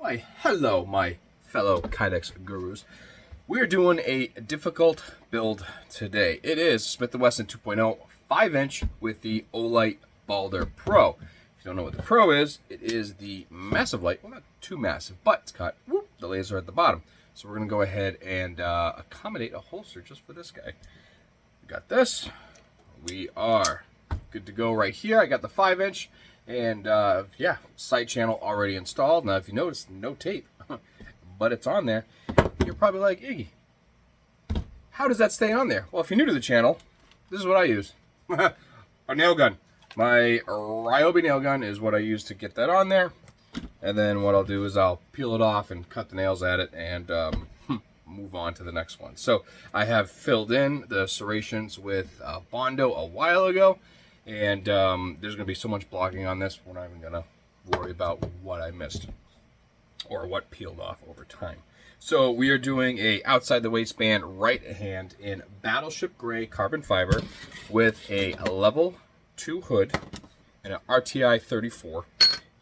Why, hello, my fellow KYDEX gurus. We're doing a difficult build today. It is Smith & Wesson 2.0 5-inch with the Olight Baldr Pro. If you don't know what the Pro is, it is the massive light. Well, not too massive, but it's got the laser at the bottom. So we're going to go ahead and accommodate a holster just for this guy. We got this. We are good to go right here. I got the 5-inch. And yeah, side channel already installed. Now, if you notice, no tape, but it's on there. You're probably like, Iggy, how does that stay on there? Well, if you're new to the channel, this is what I use. A nail gun. My Ryobi nail gun is what I use to get that on there. And then what I'll do is I'll peel it off and cut the nails at it and move on to the next one. So I have filled in the serrations with Bondo a while ago. And there's going to be so much blocking on this, we're not even going to worry about what I missed or what peeled off over time. So we are doing a outside the waistband right hand in Battleship Gray carbon fiber with a level 2 hood and an RTI 34.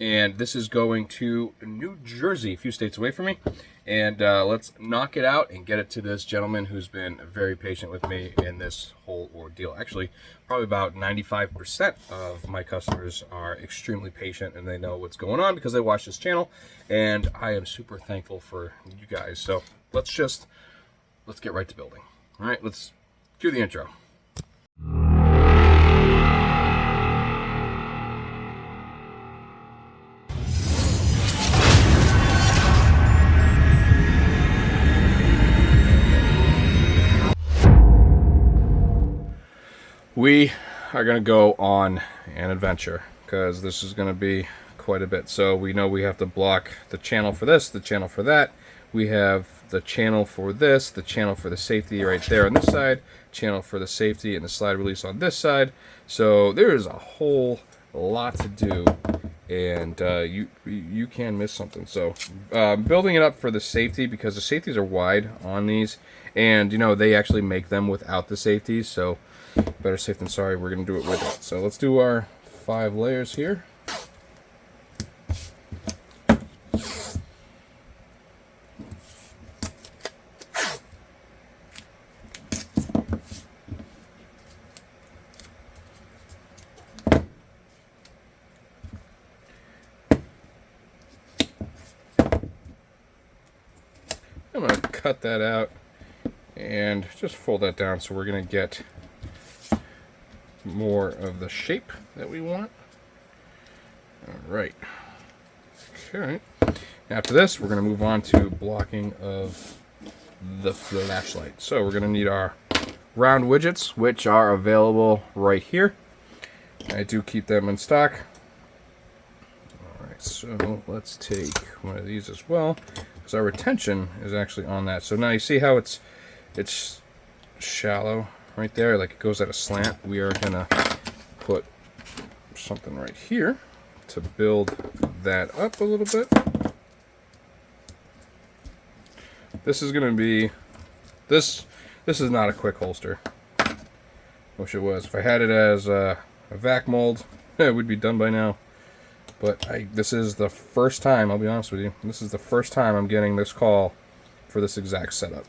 And this is going to New Jersey, a few states away from me. And let's knock it out and get it to this gentleman who's been very patient with me in this whole ordeal. Actually, probably about 95% of my customers are extremely patient and they know what's going on because they watch this channel. And I am super thankful for you guys. So let's get right to building. All right, let's cue the intro. We are going to go on an adventure because this is going to be quite a bit. So we know we have to block the channel for this, the channel for that. We have the channel for this, the channel for the safety right there on this side, channel for the safety and the slide release on this side. So there is a whole lot to do, and you can miss something. So building it up for the safety, because the safeties are wide on these, and you know they actually make them without the safeties. So better safe than sorry, we're going to do it with it. So let's do our 5 layers here. I'm going to cut that out and just fold that down so we're going to get more of the shape that we want. All right. Okay. After this, we're going to move on to blocking of the flashlight. So we're going to need our round widgets, which are available right here. I do keep them in stock. All right. So let's take one of these as well, because our retention is actually on that. So now you see how it's shallow right there, like it goes at a slant. We are gonna put something right here to build that up a little bit. This is gonna be this is not a quick holster. Wish it was. If I had it as a vac mold, it would be done by now. But this is the first time, I'll be honest with you, this is the first time I'm getting this call for this exact setup.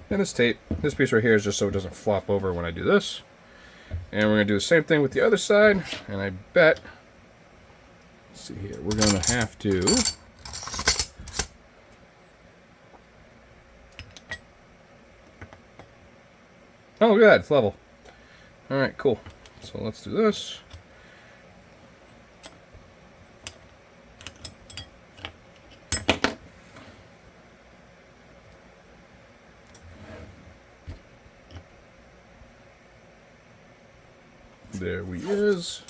And this tape, this piece right here is just so it doesn't flop over when I do this. And we're going to do the same thing with the other side. And I bet, let's see here, we're going to have to oh, look at that, it's level. All right, cool. So let's do this. There we is.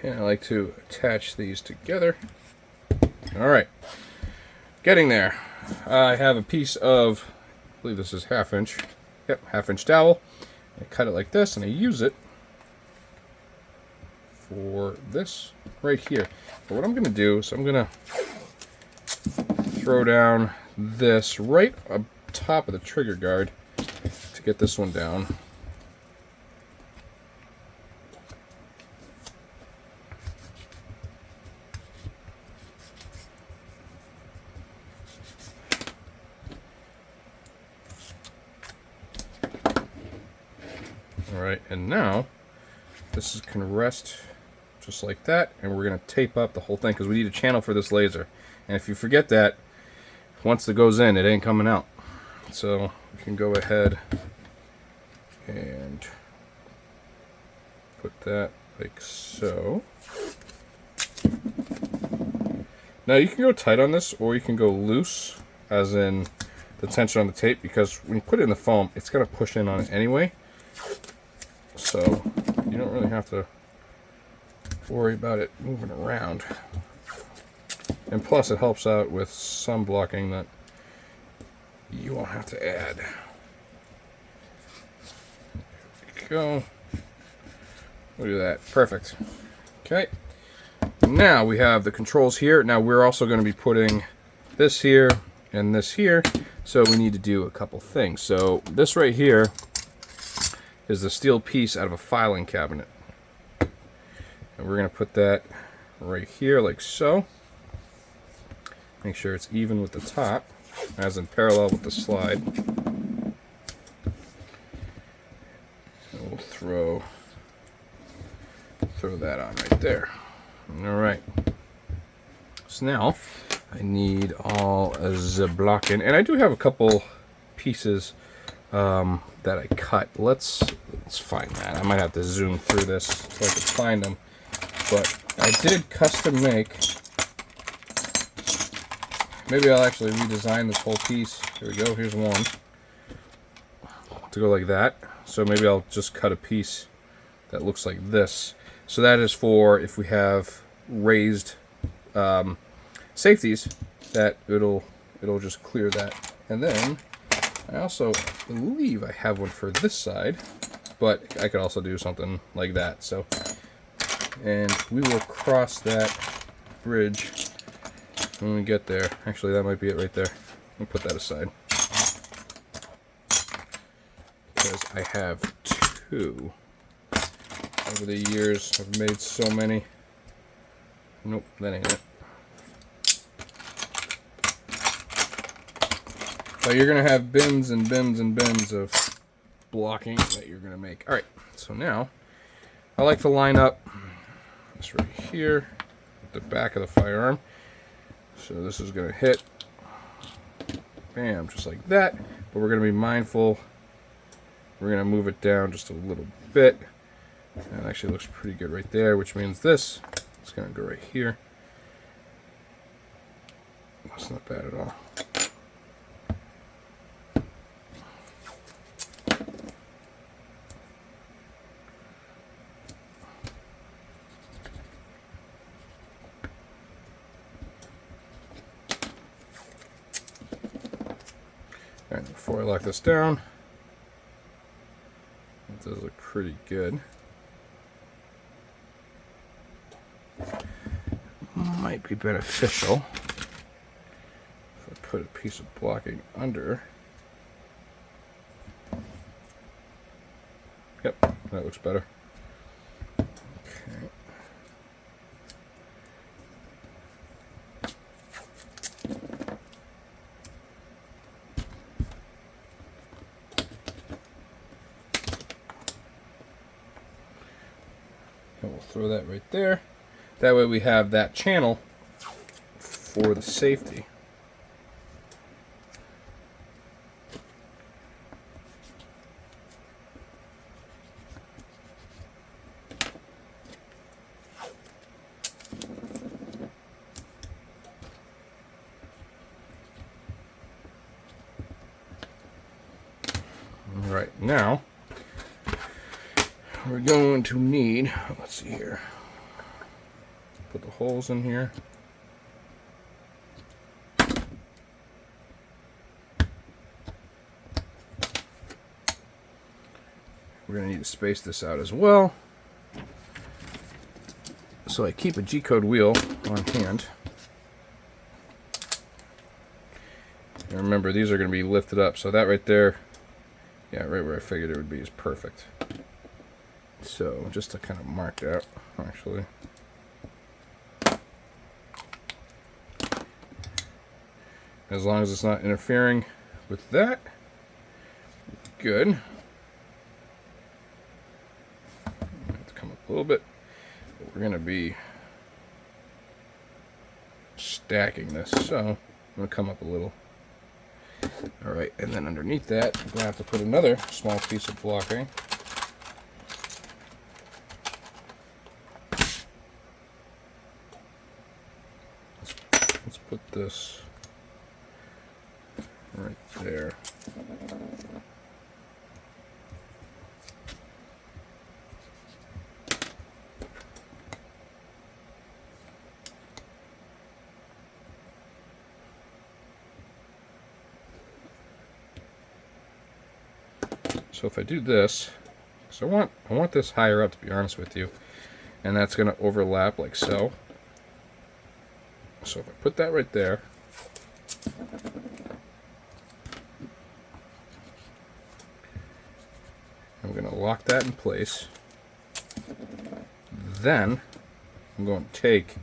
And I like to attach these together. All right, getting there. I have a piece of, I believe this is 1/2 inch. Yep, 1/2 inch dowel. I cut it like this, and I use it for this right here. But what I'm going to do is I'm going to throw down this right up top of the trigger guard to get this one down. Alright, and now this can rest just like that, and we're going to tape up the whole thing because we need a channel for this laser. And if you forget that, once it goes in, it ain't coming out. So we can go ahead and put that like so. Now you can go tight on this, or you can go loose, as in the tension on the tape, because when you put it in the foam, it's going to push in on it anyway. So you don't really have to worry about it moving around. And plus it helps out with some blocking that you won't have to add. There we go. Look at that. Perfect. Okay. Now we have the controls here. Now we're also going to be putting this here and this here. So we need to do a couple things. So this right here is the steel piece out of a filing cabinet. And we're going to put that right here like so. Make sure it's even with the top, as in parallel with the slide. And we'll throw that on right there. Alright. So now I need all the blocking. And I do have a couple pieces that I cut. Let's find that. I might have to zoom through this so I can find them. But I did custom make. Maybe I'll actually redesign this whole piece. Here we go. Here's one to go like that. So maybe I'll just cut a piece that looks like this. So that is for if we have raised safeties, that it'll just clear that. And then I also believe I have one for this side, but I could also do something like that. So, and we will cross that bridge when we get there. Actually, that might be it right there. Let me put that aside, because I have two. Over the years, I've made so many. Nope, that ain't it. So you're going to have bins and bins and bins of blocking that you're going to make. Alright, so now I like to line up this right here at the back of the firearm. So this is going to hit, bam, just like that. But we're going to be mindful. We're going to move it down just a little bit. And it actually looks pretty good right there, which means this is going to go right here. That's not bad at all. Alright, before I lock this down, it does look pretty good. Might be beneficial if I put a piece of blocking under. Yep, that looks better. Okay. And we'll throw that right there. That way we have that channel for the safety. All right, now we're going to need, let's see here. put the holes in here. We're going to need to space this out as well. So I keep a G-code wheel on hand. And remember, these are going to be lifted up. So that right there, yeah, right where I figured it would be is perfect. So just to kind of mark out, actually. As long as it's not interfering with that, good. Have to come up a little bit. But we're going to be stacking this, so I'm going to come up a little. All right, and then underneath that, I'm going to have to put another small piece of blocking. Let's put this right there. So if I do this, so I want this higher up, to be honest with you, and that's going to overlap like so. So if I put that right there, I'm going to lock that in place. Then I'm going to take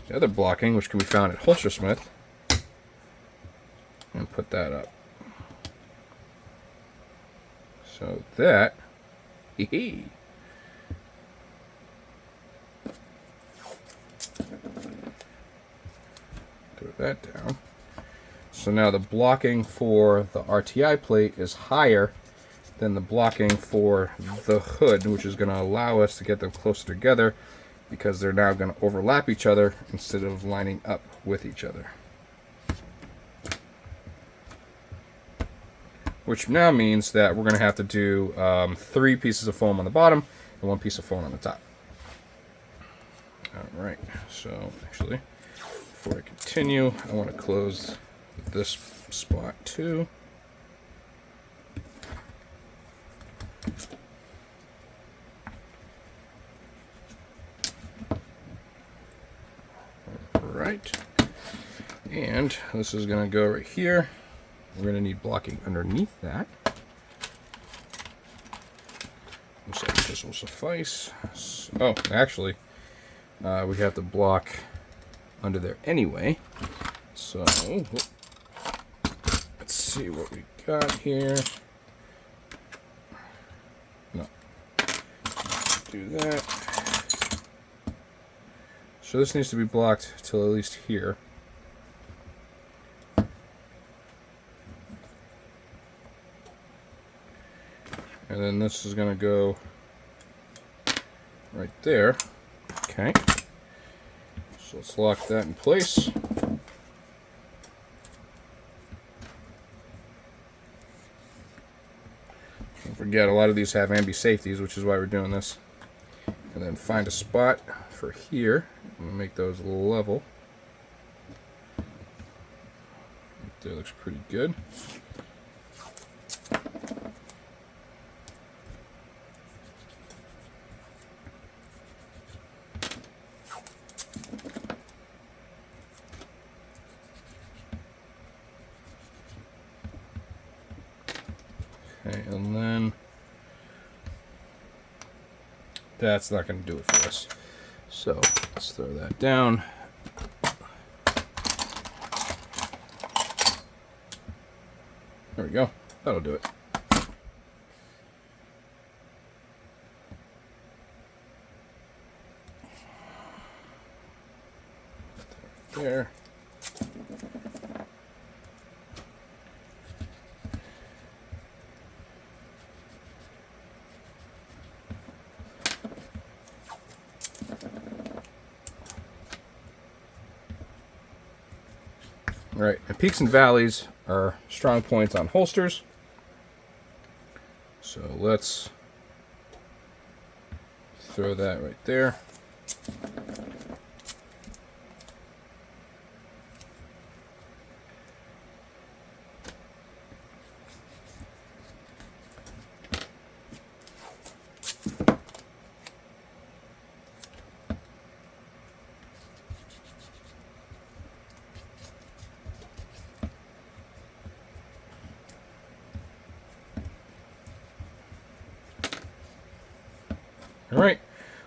the other blocking, which can be found at Holstersmith, and put that up. So that, hee-hee. Put that down. So now the blocking for the RTI plate is higher than the blocking for the hood, which is going to allow us to get them closer together because they're now going to overlap each other instead of lining up with each other. Which now means that we're going to have to do 3 pieces of foam on the bottom and 1 piece of foam on the top. Alright, so actually, before I continue, I want to close this spot too. Alright, and this is going to go right here. We're going to need blocking underneath that. Looks like this will suffice. Oh, actually, we have to block under there anyway. So, let's see what we got here. No. Do that. So this needs to be blocked till at least here. And then this is going to go right there. Okay. So let's lock that in place. Don't forget, a lot of these have ambi safeties, which is why we're doing this. And then find a spot for here. And make those level. Right there looks pretty good. Okay, and then that's not going to do it for us. So let's throw that down. There we go. That'll do it. There. All right, and peaks and valleys are strong points on holsters. So let's throw that right there. Alright,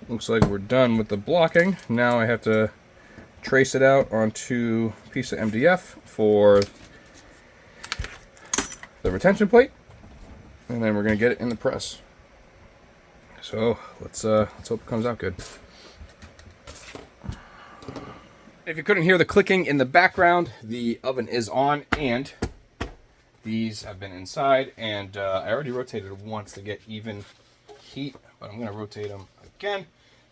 looks like we're done with the blocking. Now I have to trace it out onto a piece of MDF for the retention plate, and then we're going to get it in the press. So let's hope it comes out good. If you couldn't hear the clicking in the background, the oven is on, and these have been inside, and I already rotated once to get even heat, but I'm going to rotate them again.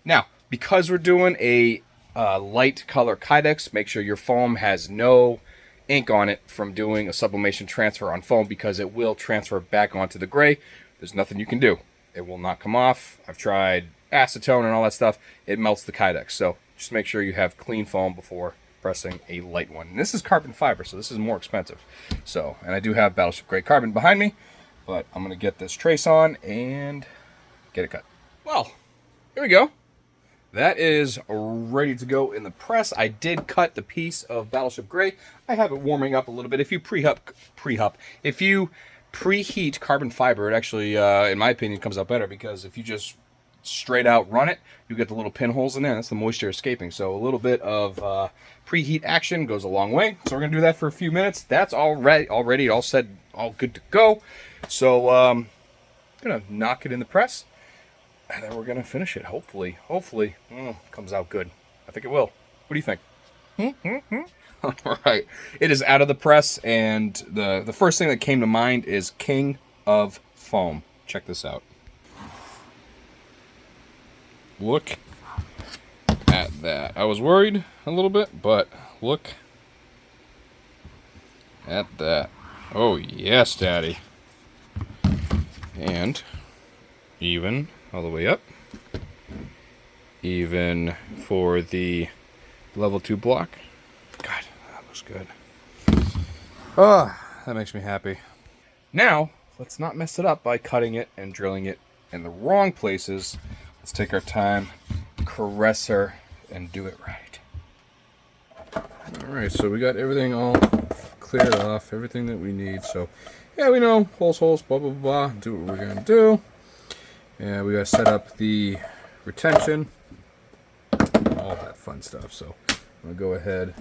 Now, because we're doing a light color KYDEX, make sure your foam has no ink on it from doing a sublimation transfer on foam, because it will transfer back onto the gray. There's nothing you can do. It will not come off. I've tried acetone and all that stuff. It melts the KYDEX. So just make sure you have clean foam before pressing a light one. And this is carbon fiber, so this is more expensive. So, and I do have Battleship Gray carbon behind me, but I'm going to get this trace on and get it cut. Well, here we go. That is ready to go in the press. I did cut the piece of Battleship Gray. I have it warming up a little bit. If you if you preheat carbon fiber, it actually, in my opinion, comes out better, because if you just straight out run it, you get the little pinholes in there. That's the moisture escaping. So a little bit of preheat action goes a long way. So we're gonna do that for a few minutes. That's all ready, all set, all good to go. So I'm gonna knock it in the press, and then we're gonna finish it. Hopefully, comes out good. I think it will. What do you think? All right, it is out of the press, and the first thing that came to mind is King of Foam. Check this out. Look at that. I was worried a little bit, but look at that. Oh, yes, Daddy. And even all the way up. Even for the level 2 block. God, that looks good. Oh, that makes me happy. Now, let's not mess it up by cutting it and drilling it in the wrong places. Let's take our time, caress her, and do it right. Alright, so we got everything all cleared off, everything that we need. So, yeah, we know, holes, blah, blah, blah, do what we're going to do. And we got to set up the retention, all that fun stuff. So, I'm going to go ahead,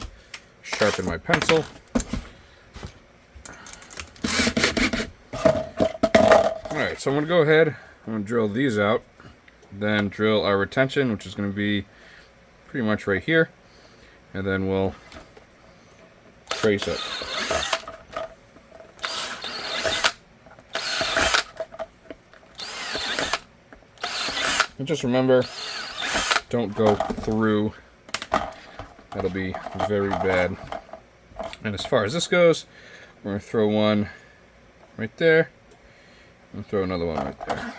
sharpen my pencil. Alright, so I'm going to go ahead, I'm going to drill these out. Then drill our retention, which is going to be pretty much right here, and then we'll trace it. And just remember, don't go through. That'll be very bad. And as far as this goes, we're going to throw one right there, and throw another one right there.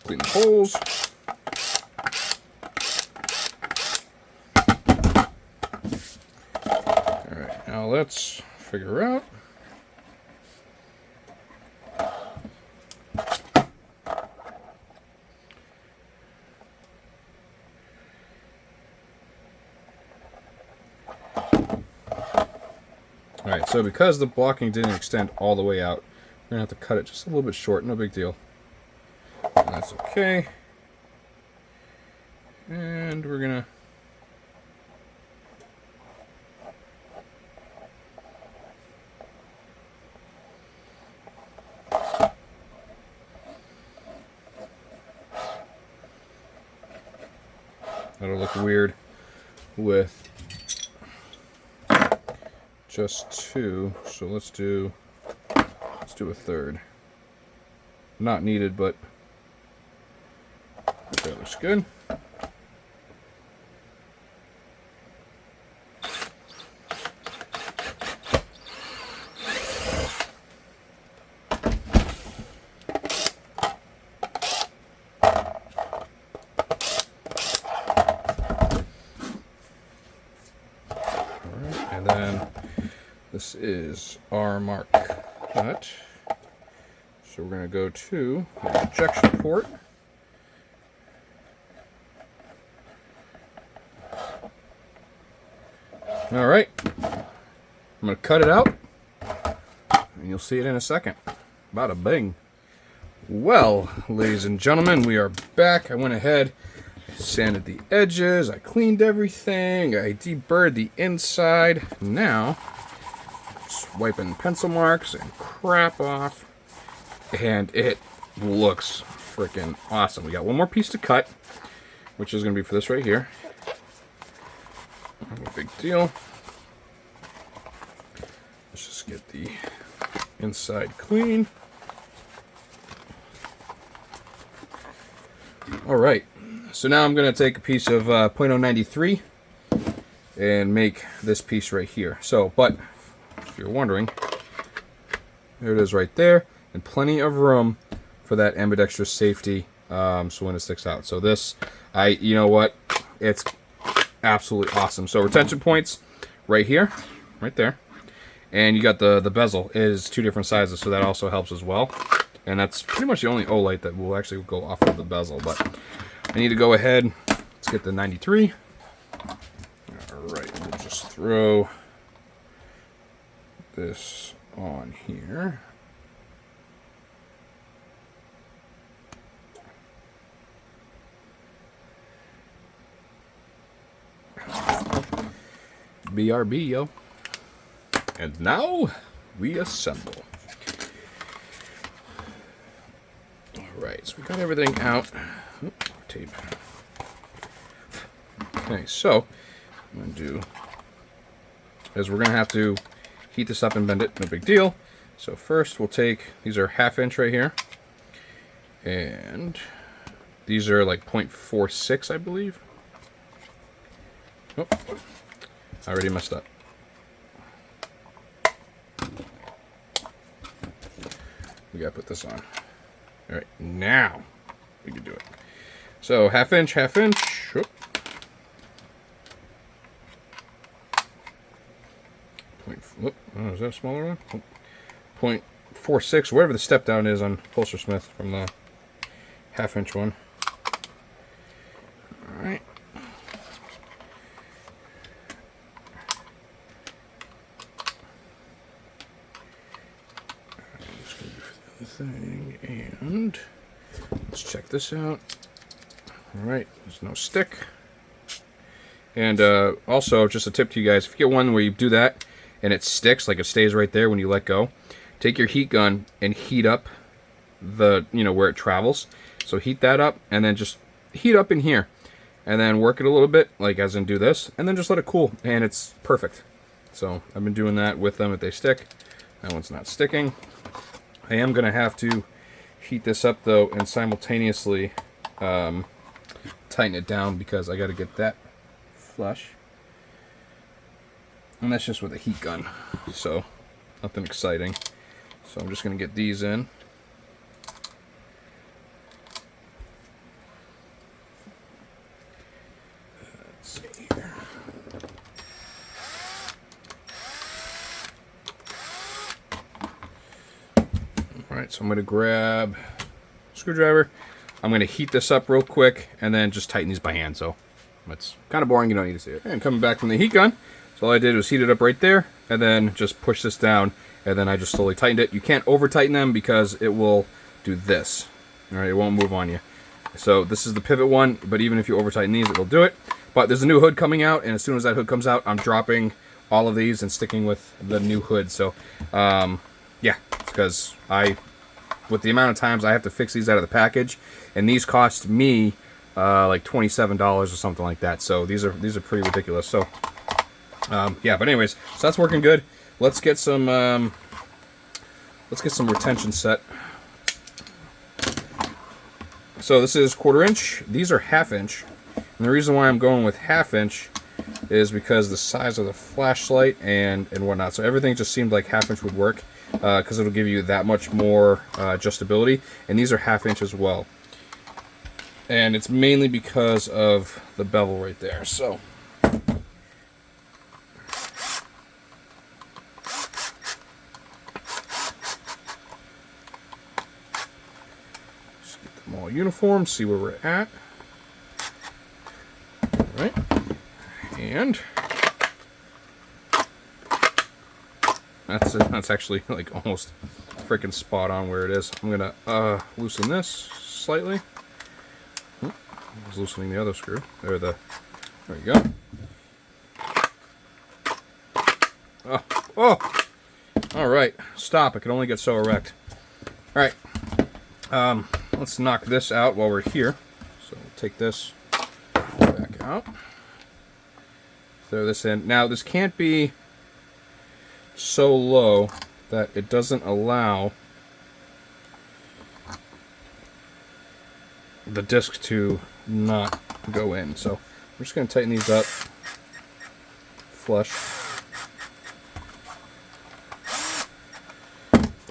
Clean the holes. Alright, now let's figure out. Alright, so because the blocking didn't extend all the way out, we're going to have to cut it just a little bit short, no big deal. That's okay. And we're gonna that'll look weird with just two, so let's do a third. Not needed, but that looks good. Alright, and then this is our mark cut. So we're going to go to the injection port. All right, I'm gonna cut it out, and you'll see it in a second. Bada bing. Well, ladies and gentlemen, we are back. I went ahead, sanded the edges, I cleaned everything, I deburred the inside. Now, just wiping pencil marks and crap off, and it looks freaking awesome. We got one more piece to cut, which is going to be for this right here. No big deal. Let's just get the inside clean. All right, so now I'm going to take a piece of .093 and make this piece right here. So, but if you're wondering, there it is right there, and plenty of room for that ambidextrous safety, so when it sticks out. So this, you know what, it's absolutely awesome. So retention points right here, right there, and you got the bezel is 2 different sizes, so that also helps as well. And that's pretty much the only Olight that will actually go off of the bezel. But I need to go ahead. Let's get the 93. All right, we'll just throw this on here. BRB, yo. And now we assemble. Alright, so we got everything out. Oops, tape. Okay, so I'm going to do is we're going to have to heat this up and bend it. No big deal. So first we'll take, these are 1/2 inch right here. And these are like 0.46, I believe. Oh, I already messed up. We got to put this on. All right, now we can do it. So 1/2 inch, 1/2 inch. Oop. Oh, is that a smaller one? 0.46, whatever the step down is on Holster Smith from the 1/2 inch one. All right. Just gonna do the thing, and let's check this out. All right, there's no stick. And also, just a tip to you guys: if you get one where you do that and it sticks, like it stays right there when you let go, take your heat gun and heat up the, where it travels. So heat that up, and then just heat up in here, and then work it a little bit, like as in do this, and then just let it cool, and it's perfect. So I've been doing that with them if they stick. That one's not sticking. I am gonna have to heat this up though, and simultaneously tighten it down, because I got to get that flush. And that's just with a heat gun, so nothing exciting. So I'm just going to get these in. Let's see here. Alright, so I'm going to grab a screwdriver. I'm going to heat this up real quick and then just tighten these by hand. So it's kind of boring, you don't need to see it. And coming back from the heat gun, so all I did was heat it up right there, and then just push this down, and then I just slowly tightened it. You can't over tighten them because it will do this. All right, it won't move on you. So this is the pivot one, but even if you over tighten these, it'll do it. But there's a new hood coming out, and as soon as that hood comes out, I'm dropping all of these and sticking with the new hood. So yeah, because with the amount of times I have to fix these out of the package, and these cost me like $27 or something like that. So these are pretty ridiculous. So yeah, but anyways, so that's working good. Let's get some retention set. So this is 1/4 inch. These are 1/2 inch, and the reason why I'm going with 1/2 inch is because the size of the flashlight and whatnot. So everything just seemed like 1/2 inch would work, because it'll give you that much more adjustability. And these are 1/2 inch as well, and it's mainly because of the bevel right there. So all uniform, see where we're at. All right, and That's actually like almost freaking spot on where it is. I'm gonna loosen this slightly. I was loosening the other screw. There you go. Oh! All right, stop. It can only get so erect. All right, let's knock this out while we're here. So we'll take this back out. Throw this in. Now this can't be so low that it doesn't allow the disc to not go in. So we're just going to tighten these up flush.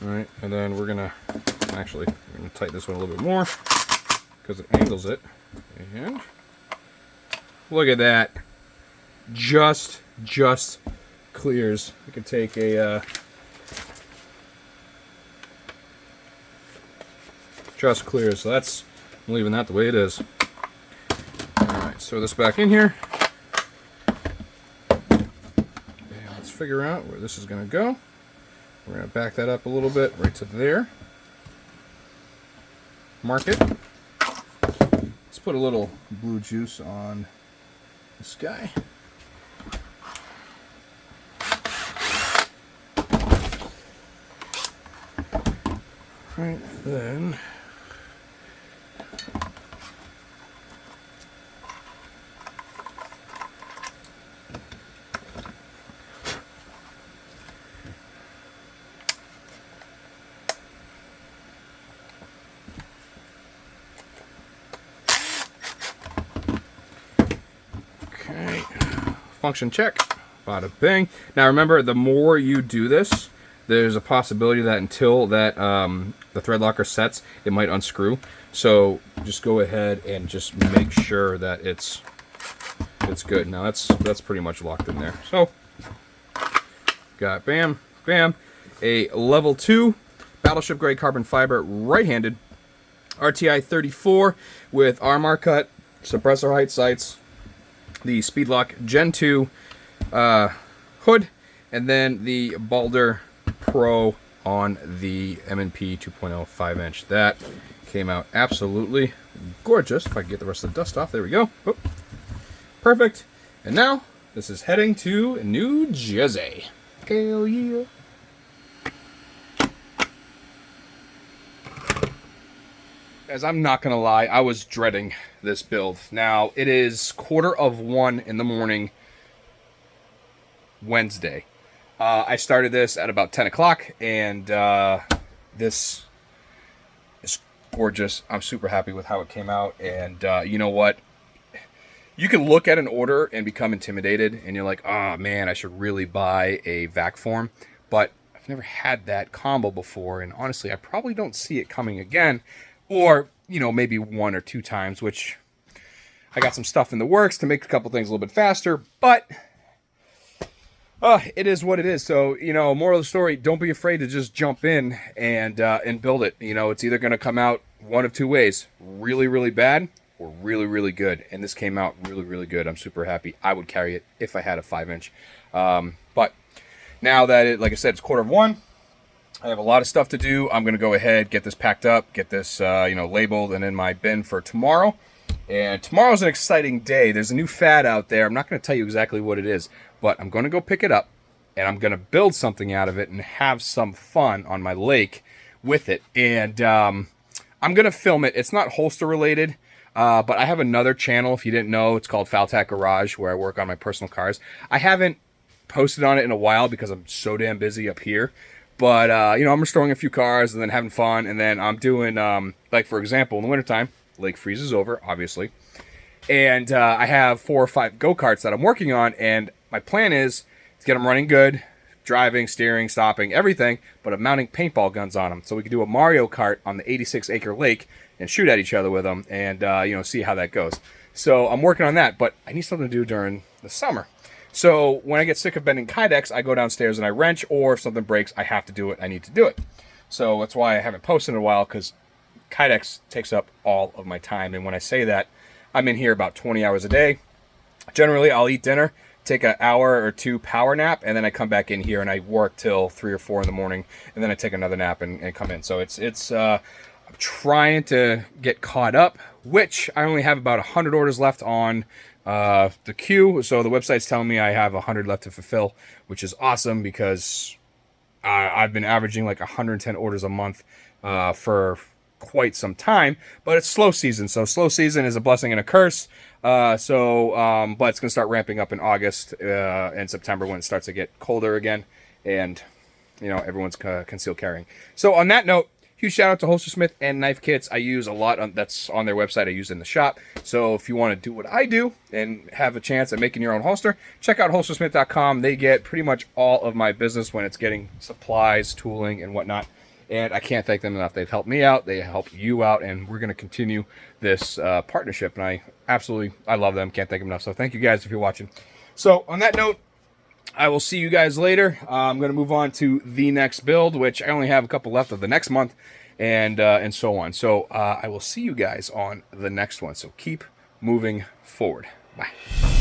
Alright, and then we're going to tighten this one a little bit more because it angles it. And look at that. Just clears. We can take a just clears. So I'm leaving that the way it is. Alright, throw this back in here. And let's figure out where this is going to go. We're going to back that up a little bit right to there. Mark it. Let's put a little blue juice on this guy. Right then. Okay. Function check. Bada bing. Now remember, the more you do this, there's a possibility that until that the thread locker sets, it might unscrew. So just go ahead and just make sure that it's good. Now that's pretty much locked in there. So got bam, a level 2 battleship grade carbon fiber right-handed RTI 34 with RMR cut, suppressor height sights, the Speedlock Gen 2 hood, and then the Baldr Pro on the M&P 2.0 5-inch. That came out absolutely gorgeous. If I can get the rest of the dust off, there we go. Oh, perfect. And now this is heading to New Jersey. Hell yeah. As I'm not gonna lie, I was dreading this build. Now it is 1:45 in the morning, Wednesday. I started this at about 10 o'clock, and this is gorgeous. I'm super happy with how it came out, and you know what? You can look at an order and become intimidated, and you're like, oh man, I should really buy a vac form, but I've never had that combo before, and honestly, I probably don't see it coming again, or, you know, maybe 1 or 2 times, which I got some stuff in the works to make a couple things a little bit faster, but it is what it is. So, you know, moral of the story, don't be afraid to just jump in and build it. You know, it's either going to come out one of 2 ways, really, really bad or really, really good. And this came out really, really good. I'm super happy. I would carry it if I had a 5-inch. But now that, like I said, it's 1:45, I have a lot of stuff to do. I'm going to go ahead, get this packed up, get this, you know, labeled and in my bin for tomorrow. And tomorrow's an exciting day. There's a new fad out there. I'm not going to tell you exactly what it is, but I'm going to go pick it up, and I'm going to build something out of it and have some fun on my lake with it. And I'm going to film it. It's not holster related, but I have another channel, if you didn't know. It's called FalTac Garage, where I work on my personal cars. I haven't posted on it in a while because I'm so damn busy up here. But, you know, I'm restoring a few cars and then having fun. And then I'm doing, like, for example, in the wintertime, lake freezes over, obviously. And I have 4 or 5 go-karts that I'm working on. And my plan is to get them running good, driving, steering, stopping, everything. But I'm mounting paintball guns on them. So we can do a Mario Kart on the 86-acre lake and shoot at each other with them and, you know, see how that goes. So I'm working on that. But I need something to do during the summer. So when I get sick of bending KYDEX, I go downstairs and I wrench, or if something breaks, I have to do it. I need to do it. So that's why I haven't posted in a while, because KYDEX takes up all of my time. And when I say that, I'm in here about 20 hours a day. Generally, I'll eat dinner, take an hour or two power nap, and then I come back in here and I work till 3 or 4 in the morning, and then I take another nap and come in. So I'm trying to get caught up, which I only have about 100 orders left on the queue. So the website's telling me I have 100 left to fulfill, which is awesome because I've been averaging like 110 orders a month for quite some time, but it's slow season. So slow season is a blessing and a curse. But it's going to start ramping up in August and September when it starts to get colder again, and everyone's concealed carrying. So on that note, huge shout out to Holster Smith and Knife Kits. I use a lot that's on their website. I use in the shop. So if you want to do what I do and have a chance at making your own holster, check out holstersmith.com. They get pretty much all of my business when it's getting supplies, tooling, and whatnot. And I can't thank them enough. They've helped me out. They help you out. And we're going to continue this partnership. And I love them. Can't thank them enough. So thank you guys if you're watching. So on that note, I will see you guys later. I'm going to move on to the next build, which I only have a couple left of the next month, and so on. So I will see you guys on the next one. So keep moving forward. Bye.